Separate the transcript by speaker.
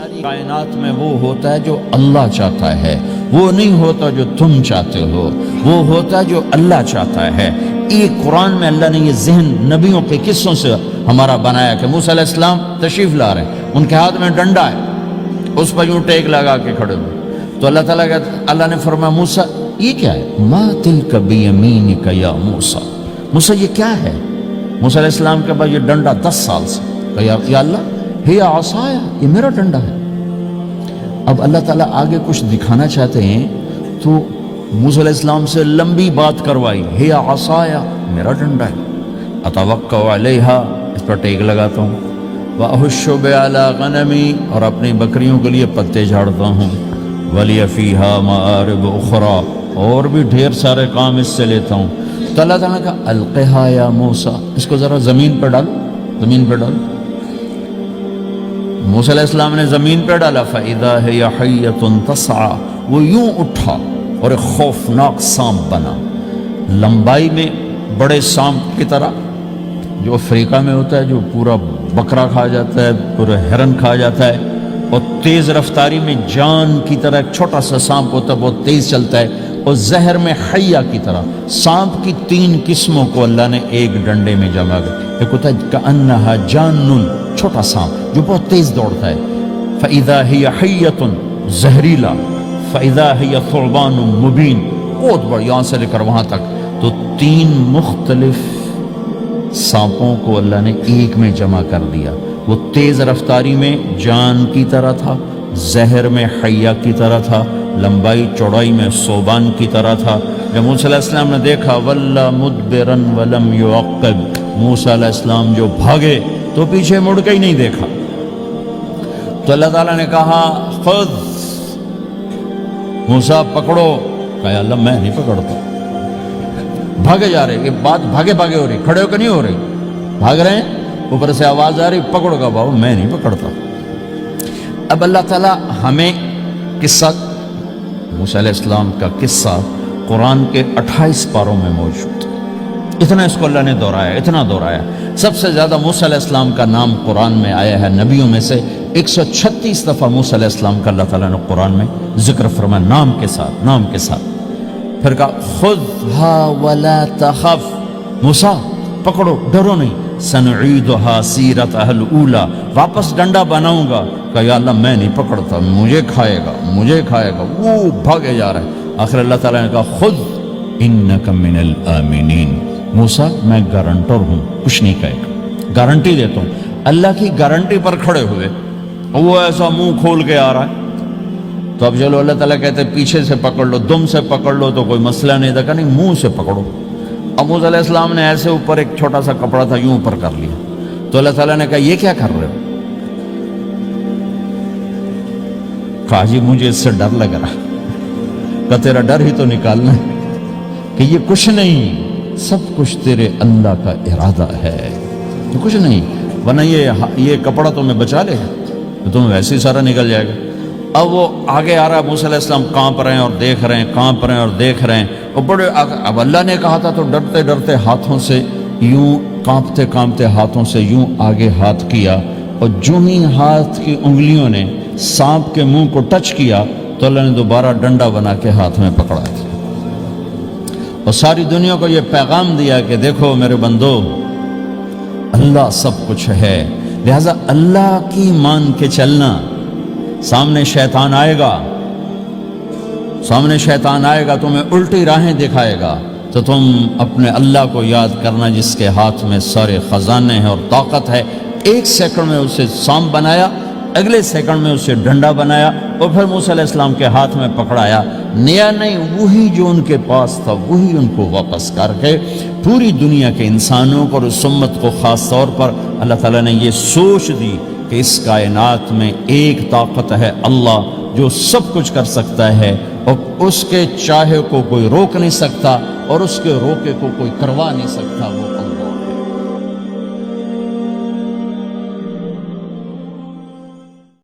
Speaker 1: ساری کائنات میں وہ ہوتا ہے جو اللہ چاہتا ہے، وہ نہیں ہوتا جو تم چاہتے ہو، وہ ہوتا ہے جو اللہ چاہتا ہے۔ ایک قرآن میں اللہ نے یہ ذہن نبیوں کے قصوں سے ہمارا بنایا کہ موسیٰ علیہ السلام تشریف لا رہے ہیں، ان کے ہاتھ میں ڈنڈا ہے، اس پر یوں ٹیک لگا کے کھڑے ہوئے، تو اللہ نے فرمایا موسیٰ یہ کیا ہے؟ ما تلک بیمینک یا موسیٰ، موسیٰ یہ کیا ہے؟ موسیٰ علیہ السلام کے بعد یہ ڈنڈا 10 سال سے، یا اللہ ہی عصایا، یہ میرا ڈنڈا ہے۔ اب اللہ تعالیٰ آگے کچھ دکھانا چاہتے ہیں تو موسیٰ علیہ السلام سے لمبی بات کروائی، ہی عصایا، میرا ڈنڈا ہے، اتوکل علیہا، اس پر ٹیک لگاتا ہوں، وَأَحُشُّ بِعَلَىٰ غَنَمِي، اور اپنی بکریوں کے لیے پتے جھاڑتا ہوں، وَلِيَ فِيهَا مَآرِبُ أُخْرَىٰ، اور بھی ڈھیر سارے کام اس سے لیتا ہوں۔ تو اللہ تعالیٰ کا القھا یا موسیٰ، اس کو ذرا زمین پہ ڈالو، زمین پہ ڈالو۔ موسیٰ علیہ السلام نے زمین پہ ڈالا، فَإِذَا هِيَ حَيَّةٌ تَسْعَىٰ، وہ یوں اٹھا اور ایک خوفناک سانپ بنا، لمبائی میں بڑے سانپ کی طرح جو افریقہ میں ہوتا ہے، جو پورا بکرا کھا جاتا ہے، پورا ہرن کھا جاتا ہے، اور تیز رفتاری میں جان کی طرح ایک چھوٹا سا سانپ ہوتا ہے، بہت تیز چلتا ہے، اور زہر میں حیہ کی طرح۔ سانپ کی 3 قسموں کو اللہ نے ایک ڈنڈے میں جمع کر، ایک ہوتا ہے کأنہا جان، چھوٹا سانپ جو بہت تیز دوڑتا ہے، فَإِذَا هِيَ حَيَّةٌ زہریلا، فَإِذَا هِيَ ثُعْبَانٌ مُبِينٌ، بہت بڑا، یہاں سے لے کر وہاں تک۔ تو 3 مختلف سانپوں کو اللہ نے ایک میں جمع کر دیا، وہ تیز رفتاری میں جان کی طرح تھا، زہر میں حیہ کی طرح تھا، لمبائی چوڑائی میں ثعبان کی طرح تھا۔ جب موسیٰ علیہ السلام نے دیکھا وَلَّا مُدْبِرًا وَلَمْ يُعَقِّبْ، موسیٰ علیہ السلام جو بھاگے تو پیچھے مڑ کے ہی نہیں دیکھا، تو اللہ تعالیٰ نے کہا خذ موسیٰ، پکڑو، کہا اللہ میں نہیں پکڑتا، بھاگے جا رہے، یہ بات بھاگے بھاگے ہو رہی، کھڑے ہو کے نہیں ہو رہی، بھاگ رہے ہیں، اوپر سے آواز آ رہی پکڑو گا، بابا میں نہیں پکڑتا۔ اب اللہ تعالیٰ ہمیں قصہ موسیٰ علیہ السلام کا قصہ قرآن کے 28 پاروں میں موجود ہے، اتنا اس کو اللہ نے دہرایا، اتنا دہرایا۔ سب سے زیادہ موسیٰ علیہ السلام کا نام قرآن میں آیا ہے، نبیوں میں سے 136 دفعہ موسیٰ علیہ السلام کا اللہ تعالیٰ نے قرآن میں ذکر فرمایا، نام کے ساتھ، نام کے ساتھ۔ پھر کہا خذها ولا تخف، موسیٰ پکڑو، ڈرو نہیں، سنعیدها سیرتها الاولی، واپس ڈنڈا بناؤں گا، کہا یا اللہ میں نہیں پکڑتا، مجھے کھائے گا، مجھے کھائے گا، وہ بھاگے جا رہا ہے۔ آخر اللہ تعالیٰ نے کہا خذ انک من الآمنین، موسیٰ میں گارنٹر ہوں، کچھ نہیں کہے گا، گارنٹی دیتا ہوں۔ اللہ کی گارنٹی پر کھڑے ہوئے، وہ ایسا منہ کھول کے آ رہا ہے، تو اب چلو اللہ تعالیٰ کہتے ہیں پیچھے سے پکڑ لو، دم سے پکڑ لو تو کوئی مسئلہ نہیں تھا، کہ نہیں منہ سے پکڑو۔ اب موسیٰ علیہ السلام نے ایسے اوپر ایک چھوٹا سا کپڑا تھا یوں اوپر کر لیا، تو اللہ تعالیٰ نے کہا یہ کیا کر رہے ہو؟ کہا جی مجھے اس سے ڈر لگ رہا، کہ تیرا ڈر ہی تو نکالنا ہے، کہ یہ کچھ نہیں، سب کچھ تیرے اللہ کا ارادہ ہے، تو کچھ نہیں، ورنہ یہ کپڑا تمہیں بچا لے گا، تمہیں ویسے ہی سارا نکل جائے گا۔ اب وہ آگے آ رہا ہے، موسیٰ علیہ السلام کانپ رہے ہیں اور دیکھ رہے ہیں، کانپ رہے ہیں اور دیکھ رہے ہیں، اور بڑے اب اللہ نے کہا تھا تو ڈرتے ڈرتے ہاتھوں سے یوں، کانپتے کانپتے ہاتھوں سے یوں آگے ہاتھ کیا، اور جو ہی ہاتھ کی انگلیوں نے سانپ کے منہ کو ٹچ کیا تو اللہ نے دوبارہ ڈنڈا بنا کے ہاتھ میں پکڑا دیا، اور ساری دنیا کو یہ پیغام دیا کہ دیکھو میرے بندو، اللہ سب کچھ ہے، لہذا اللہ کی مان کے چلنا۔ سامنے شیطان آئے گا، سامنے شیطان آئے گا، تمہیں الٹی راہیں دکھائے گا، تو تم اپنے اللہ کو یاد کرنا جس کے ہاتھ میں سارے خزانے ہیں اور طاقت ہے۔ 1 سیکنڈ میں اسے سانپ بنایا، اگلے سیکنڈ میں اسے ڈنڈا بنایا، اور پھر موسیٰ علیہ السلام کے ہاتھ میں پکڑایا، نیا نہیں، وہی جو ان کے پاس تھا وہی ان کو واپس کر کے پوری دنیا کے انسانوں کو اور اس امت کو خاص طور پر اللہ تعالیٰ نے یہ سوچ دی کہ اس کائنات میں ایک طاقت ہے، اللہ، جو سب کچھ کر سکتا ہے، اور اس کے چاہے کو کوئی روک نہیں سکتا، اور اس کے روکے کو کوئی کروا نہیں سکتا، وہ